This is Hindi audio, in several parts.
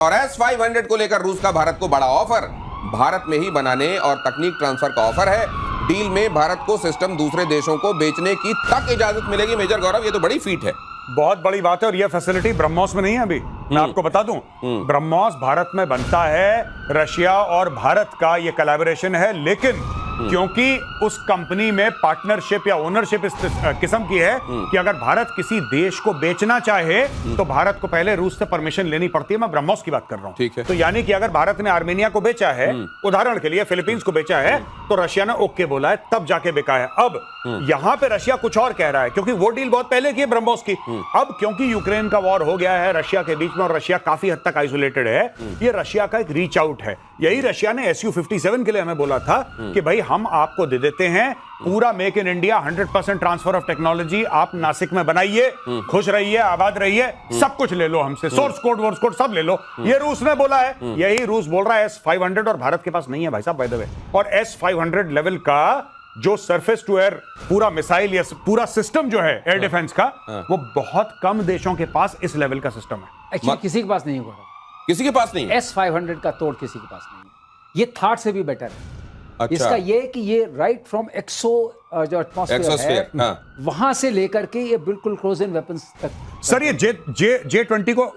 और S-500 को लेकर रूस का भारत को बड़ा ऑफर, भारत में ही बनाने और तकनीक ट्रांसफर का ऑफर है। डील में भारत को सिस्टम दूसरे देशों को बेचने की तक इजाजत मिलेगी। मेजर गौरव, ये तो बड़ी फीट है, बहुत बड़ी बात है। और यह फैसिलिटी ब्रह्मोस में नहीं है अभी, मैं आपको बता दूं। ब्रह्मोस भारत में बनता है, रशिया और भारत का यह कोलैबोरेशन है, लेकिन क्योंकि उस कंपनी में पार्टनरशिप या ओनरशिप इस किस्म की है कि अगर भारत किसी देश को बेचना चाहे तो भारत को पहले रूस से परमिशन लेनी पड़ती है। मैं ब्रह्मोस की बात कर रहा हूं। ठीक है। तो यानी कि अगर भारत ने आर्मेनिया को बेचा है, उदाहरण के लिए फिलीपींस को बेचा है, तो रशिया ने ओके बोला है, तब जाके बिका है। अब यहां पे रशिया कुछ और कह रहा है, क्योंकि वो डील बहुत पहले की है ब्रह्मोस की। अब क्योंकि यूक्रेन का वॉर हो गया है रशिया के बीच में और रशिया काफी हद तक आइसोलेटेड है, ये रशिया का एक रीच आउट है। यही रशिया ने Su-57 के लिए हमें बोला था कि भाई हम आपको दे देते हैं पूरा make in India, 100% transfer of technology, आप नासिक में बनाइए, खुश रहिए, आबाद रहिए, सब कुछ ले लो हमसे, सोर्स कोड वोर्स कोड सब ले लो। ये रूस ने बोला है, यही रूस बोल रहा है S-500, और भारत के पास नहीं है भाई साहब, बाय द वे। और S-500 लेवल का जो सरफेस टू एयर पूरा मिसाइल या पूरा सिस्टम जो है एयर डिफेंस का, वो बहुत कम देशों के पास इस लेवल का सिस्टम है। एक्चुअली किसी के पास नहीं होगा, किसी के पास नहीं है। S-500 का तोड़ किसी के पास नहीं है। ये थाट से भी बेटर है। अच्छा। इसका ये कि ये राइट फ्रॉम जो एटमॉस्फेयर है, वहां से लेकर के ये बिल्कुल क्लोज इन वेपन्स तक। सर ये J-20 को,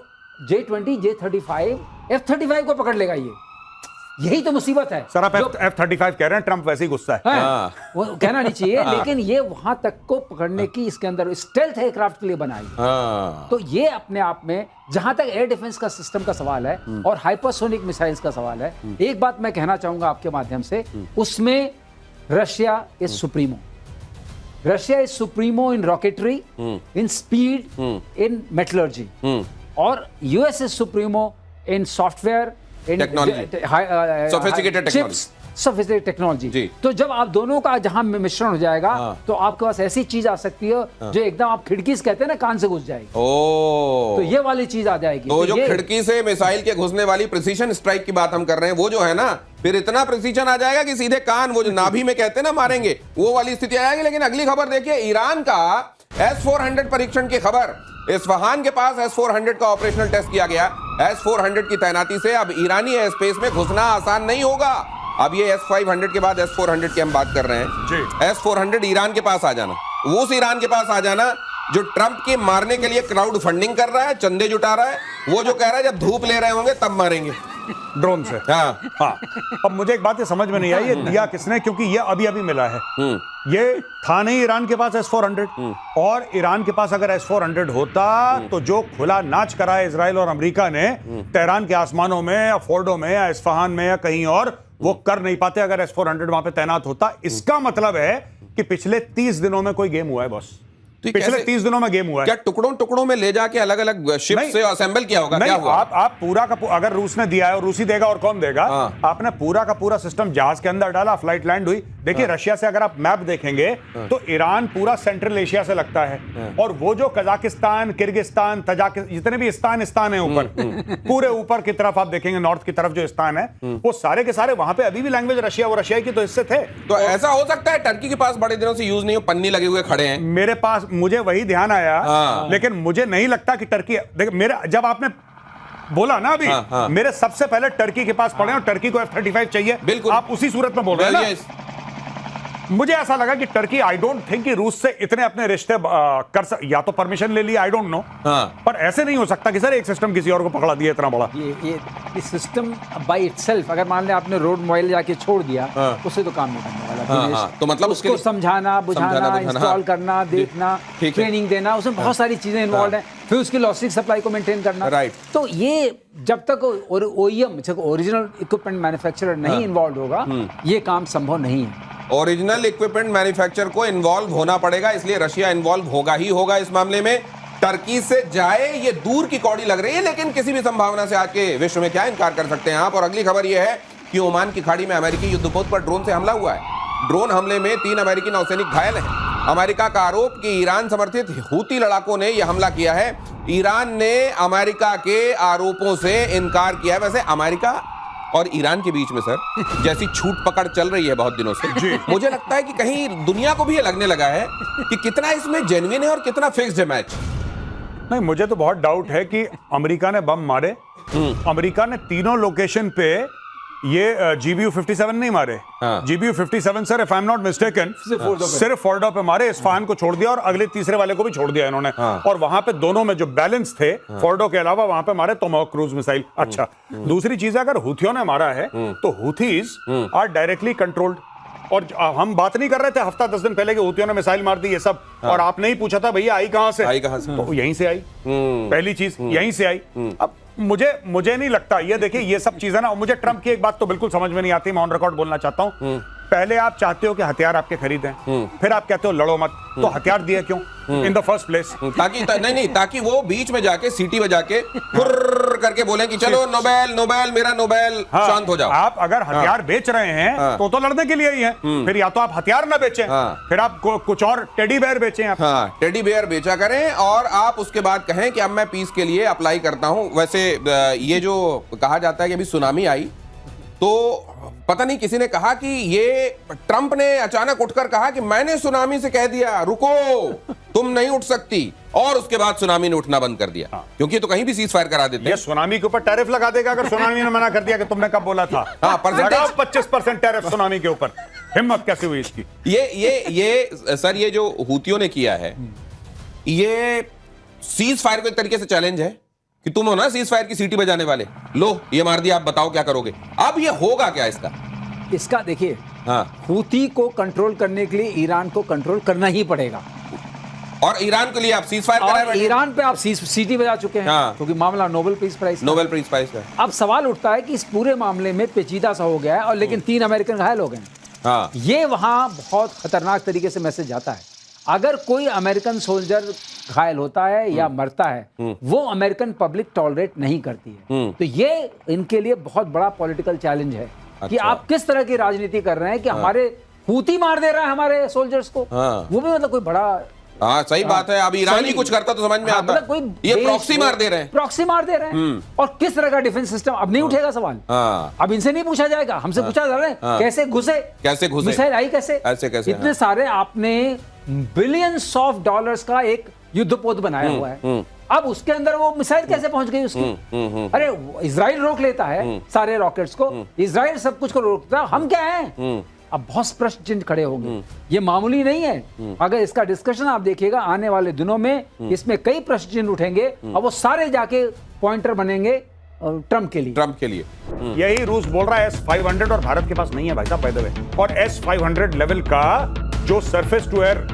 J-20, J-35, F-35 को पकड़ लेगा ये। यही तो मुसीबत है। सर आप F-35 कह रहे हैं, ट्रंप वैसे ही गुस्सा है। वो कहना नहीं चाहिए, लेकिन ये वहां तक को पकड़ने की इसके अंदर स्टेल्थ एयरक्राफ्ट के लिए बनाई है। तो ये अपने आप में, जहां तक एयर डिफेंस का सिस्टम का सवाल है और हाइपरसोनिक मिसाइल्स का सवाल है, एक बात मैं कहना चाहूंगा आपके माध्यम से, उसमें Russia is supremo. Russia is supremo in rocketry, in speed, in metallurgy, और US is supremo in software, sophisticated technology. तो जब आप दोनों का जहां मिश्रण हो जाएगा, तो आपके पास ऐसी चीज आ सकती है जो एकदम आप खिड़की से कहते हैं ना, कान से घुस जाएगी। तो ये वाली चीज आ जाएगी। तो जो खिड़की से मिसाइल के घुसने वाली प्रिसीजन स्ट्राइक की बात हम कर रहे हैं, वो जो है ना, फिर इतना प्रिसीजन आ जाएगा कि सीधे कान, वो जो नाभि में कहते हैं ना मारेंगे, वो वाली स्थिति आ जाएगी। लेकिन अगली खबर देखिए, ईरान का S-400 परीक्षण की खबर। इस्फहान के पास S-400 का ऑपरेशनल टेस्ट किया गया। S-400 की तैनाती से अब ईरानी एयर स्पेस में घुसना आसान नहीं होगा। अब ये S-500 के बाद S-400 की हम बात कर रहे हैं जी। S-400 ईरान के पास आ जाना, वो उस ईरान के पास आ जाना जो ट्रंप के मारने के लिए क्राउड फंडिंग कर रहा है, चंदे जुटा रहा है, वो जो कह रहा है जब धूप ले रहे होंगे तब मारेंगे ड्रोन से। हाँ। अब मुझे एक बात ये समझ में नहीं आई, ये दिया किसने, क्योंकि ये अभी अभी मिला है। ये था नहीं ईरान के पास S-400, और ईरान के पास अगर S-400 होता तो जो खुला नाच करा है इजराइल और अमेरिका ने तेहरान के आसमानों में या फोर्डो में या इस्फहान में या कहीं और, वो कर नहीं पाते अगर S-400 वहां पे तैनात होता। इसका मतलब है कि पिछले 30 दिनों में कोई गेम हुआ है बॉस। पिछले 30 दिनों में गेम हुआ है। क्या टुकड़ों टुकड़ों में ले जाके अलग अलग शिप से असेंबल किया होगा? क्या हुआ? आप पूरा का अगर रूस ने दिया है, और रूसी देगा और कौन देगा, आपने पूरा का पूरा सिस्टम जहाज के अंदर डाला, फ्लाइट लैंड हुई। देखिए रशिया से अगर आप मैप देखेंगे तो ईरान पूरा सेंट्रल एशिया से लगता है, और वो जो कजाकिस्तान, किर्गिस्तान, तजाकिस्तान, जितने भी स्थान है ऊपर, पूरे ऊपर की तरफ आप देखेंगे, नॉर्थ की तरफ जो स्थान है, वो सारे के सारे वहां पे अभी भी लैंग्वेज रशिया, वो रशिया की तो हिस्से थे। तो ऐसा हो सकता है टर्की के पास बड़े दिनों से यूज नहीं हो, पन्नी लगे हुए खड़े हैं। मेरे पास, मुझे वही ध्यान आया, लेकिन मुझे नहीं लगता कि टर्की, मेरे जब आपने बोला ना अभी, मेरे सबसे पहले टर्की के पास पड़े, और टर्की को F-35 चाहिए, बिल्कुल आप उसी सूरत में बोल रहे हैं ना। मुझे ऐसा लगा कि टर्की, आई डोंट थिंक कि रूस से इतने अपने रिश्ते या तो परमिशन ले लिया, आई डोंट नो, पर ऐसे नहीं हो सकता कि सर एक सिस्टम किसी और को पकड़ा दिया इतना बड़ा। ये सिस्टम बाय इटसेल्फ, अगर मान लें आपने रोड मोबाइल जाके छोड़ दिया, उससे तो काम नहीं करने वाला। तो मतलब उसको समझाना, बुझाना, इंस्टॉल करना, देखना, ट्रेनिंग देना, उसमें बहुत सारी चीजें इन्वॉल्व हैं। फिर उसकी लॉजिस्टिक सप्लाई को मेंटेन करना। तो ये जब तक OEM, ओरिजिनल इक्विपमेंट मैन्युफैक्चरर नहीं इन्वॉल्व होगा, ये काम संभव नहीं है। ओरिजिनल इक्विपमेंट मैन्युफैक्चरर को इन्वॉल्व होना पड़ेगा, इसलिए रशिया इन्वॉल्व होगा ही होगा इस मामले में। टर्की से जाए ये दूर की कौड़ी लग रही है, लेकिन किसी भी संभावना से आज के विश्व में क्या इनकार कर सकते हैं आप। और अगली खबर यह है कि ओमान की खाड़ी में अमेरिकी युद्धपोत पर ड्रोन से हमला हुआ है। ड्रोन हमले में 3 अमेरिकी नौसैनिक घायल हैं। अमेरिका का आरोप कि ईरान समर्थित हूती लड़ाकों ने यह हमला किया है। ईरान ने अमेरिका के आरोपों से इनकार किया है। वैसे अमेरिका और ईरान के बीच में सर जैसी छूट पकड़ चल रही है बहुत दिनों से, मुझे लगता है कि कहीं दुनिया को भी ये लगने लगा है कि कितना इसमें जेन्युइन है और कितना फिक्स्ड है मैच। नहीं, मुझे तो बहुत डाउट है कि अमेरिका ने बम मारे, अमेरिका ने तीनों लोकेशन पे ये GBU-57 नहीं मारे। GBU-57 sir, if I am not mistaken, सिर्फ फोर्डो पे मारे, इस्फहान को छोड़ दिया और अगले तीसरे वाले को भी छोड़ दिया इन्होंने। और वहां पे दोनों में जो बैलेंस थे, फोर्डो के अलावा वहां पे मारे टोमाहोक क्रूज मिसाइल। अच्छा, दूसरी चीज, अगर हुथियों ने मारा है तो हुथीज आर डायरेक्टली कंट्रोल्ड। और हम बात नहीं कर रहे थे हफ्ता 10 दिन पहले कि हुथियों ने मिसाइल मार दी ये सब, और आपने ही पूछा था भैया आई कहां से, तो यहीं से आई। पहली चीज यहीं से आई। अब मुझे नहीं लगता, ये देखिए ये सब चीजें ना, मुझे ट्रंप की एक बात तो बिल्कुल समझ में नहीं आती, मैं ऑन रिकॉर्ड बोलना चाहता हूं। पहले आप चाहते हो कि हथियार आपके खरीदें, फिर आप कहते हो लड़ो मत, तो हथियार दिए क्यों इन द फर्स्ट प्लेस? ताकि वो बीच में जाके सीटी बजा के फुर्र करके बोले कि चलो नोबेल नोबेल मेरा नोबेल, शांत हो जाओ। आप अगर हथियार बेच रहे हैं तो लड़ने के लिए ही है। फिर या तो आप हथियार ना बेचें, फिर आप कुछ और टेडी बेयर बेचें। आप टेडी बेयर बेचा करें और आप उसके बाद कहें कि अब मैं पीस के लिए अप्लाई करता हूं। वैसे ये जो कहा जाता है कि अभी सुनामी आई, तो पता नहीं किसी ने कहा कि ये ट्रंप ने अचानक उठकर कहा कि मैंने सुनामी से कह दिया रुको, तुम नहीं उठ सकती, और उसके बाद सुनामी ने उठना बंद कर दिया। क्योंकि तो कहीं भी सीज फायर करा देते ये सुनामी के ऊपर टैरिफ लगा देगा अगर सुनामी ने मना कर दिया कि तुमने कब बोला था। हाँ, परसेंटेज 25% टैरिफ सुनामी के ऊपर। हिम्मत कैसे हुई इसकी? ये सर, ये जो हुतियों ने किया है, ये सीज फायर को एक तरीके से चैलेंज है कि तुम हो ना सीज फायर की सीटी बजाने वाले, लो ये मार दिया, आप बताओ क्या करोगे। अब ये होगा क्या इसका देखिए, हुती को कंट्रोल करने के लिए ईरान को कंट्रोल करना ही पड़ेगा, और ईरान के लिए आप सीज फायर करा रहे हैं। ईरान पे आप सीटी बजा चुके हैं, क्योंकि मामला नोबेल पीस प्राइज है। अब सवाल उठता है कि इस पूरे मामले में पेचीदा सा हो गया है, और लेकिन 3 अमेरिकन घायल हो गए। ये वहां बहुत खतरनाक तरीके से मैसेज जाता है। अगर कोई अमेरिकन सोल्जर घायल होता है या मरता है, वो अमेरिकन पब्लिक टॉलरेट नहीं करती है। तो ये इनके लिए बहुत बड़ा पॉलिटिकल चैलेंज है कि आप किस तरह की राजनीति कर रहे हैं कि हमारे हुती मार दे रहा है हमारे सोल्जर्स को। वो भी मतलब कोई बड़ा, हाँ सही बात है। अब ईरान ही कुछ करता तो समझ में आता, मतलब कोई ये प्रॉक्सी मार दे रहे हैं। और किस तरह का डिफेंस सिस्टम, अब नहीं उठेगा सवाल। अब इनसे नहीं पूछा जाएगा, हमसे पूछा जा रहा है कैसे घुसे, मिसाइल आई कैसे, इतने सारे आपने बिलियंस ऑफ डॉलर्स का एक युद्धपोत बनाया हुआ है। अब उसके अंदर वो मिसाइल कैसे पहुंच गई उसकी? अरे इजराइल रोक लेता है सारे रॉकेट्स को, इजराइल सब कुछ को रोकता है, हम क्या हैं? अब बहुत प्रश्न चिन्ह खड़े होंगे। ये मामूली नहीं है। अगर इसका डिस्कशन आप देखिएगा आने वाले दिनों में, इसमें कई प्रश्न चिन्ह उठेंगे और वो सारे जाके पॉइंटर बनेंगे ट्रंप के लिए। यही रूस बोल रहा है S-500, और भारत के पास नहीं है भाई साहब, बाय द वे। और S-500 लेवल का जो सरफेस टू एयर